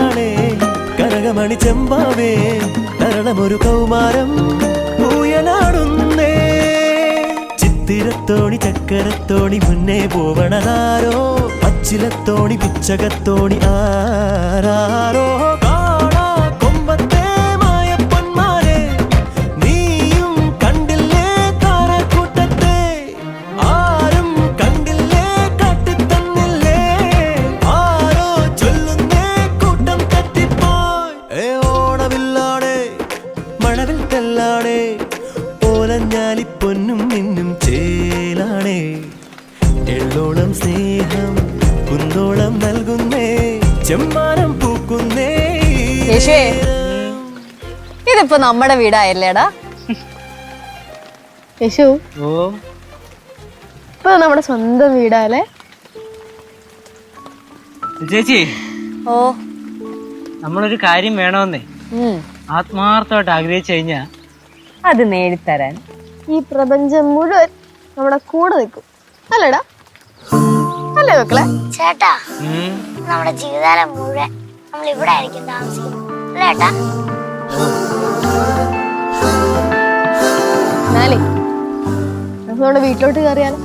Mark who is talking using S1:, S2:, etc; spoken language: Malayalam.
S1: പെണ്ണാളെ കനകമണി ചെമ്പാവേ തരണമൊരു കൗമാരം പൂയനാടുന്നേ ചിത്തിരത്തോണി ചക്കരത്തോണി മുന്നേ പോവണതാരോ പച്ചിലത്തോണി പിച്ചകത്തോണി ആരാരോ കാണാ കൊമ്പത്തെ മായപ്പൊന്മാരെ നീയും കണ്ടില്ലേ താരക്കൂട്ടത്തെ ആരും കണ്ടില്ലേ കാട്ടിത്തന്നില്ലേ ആരോ ചൊല്ലുന്നേ കൂട്ടം തെറ്റിപ്പോയി ഓണവില്ലാടേ മണവിൽ തെല്ലാടേ ഓലഞ്ഞാലി പൊന്നും മിന്നും ചേലാണേ എള്ളോളം സ്നേഹം കുന്നോളം നൽകുന്നേ ചെമ്മാനം പൂക്കുന്നേ
S2: ഇതിപ്പോ നമ്മുടെ വീടായല്ലേടാ
S3: യേശു ഇപ്പൊ നമ്മുടെ സ്വന്തം വീടാല്ലേ
S4: ചേച്ചി
S2: ഓ
S4: നമ്മളൊരു കാര്യം വേണമെന്നേ ആത്മാർത്ഥമായിട്ട് ആഗ്രഹിച്ചു കഴിഞ്ഞാ
S2: അത് നേടിത്തരാൻ
S3: ഈ പ്രപഞ്ചം മുഴുവൻ നമ്മുടെ കൂടെ നിൽക്കും അല്ലേടാ അല്ലേ മക്കളെ
S5: ചേട്ടാ നമ്മുടെ ജീവിതകാലം മുഴുവൻ നമ്മൾ ഇവിടെ ആയിരിക്കും താമസിക്കുന്നത് അല്ലേ ഏട്ടാ?
S3: എന്നാലേ നമുക്ക് നമ്മുടെ വീട്ടിലോട്ട് കയറിയാലോ?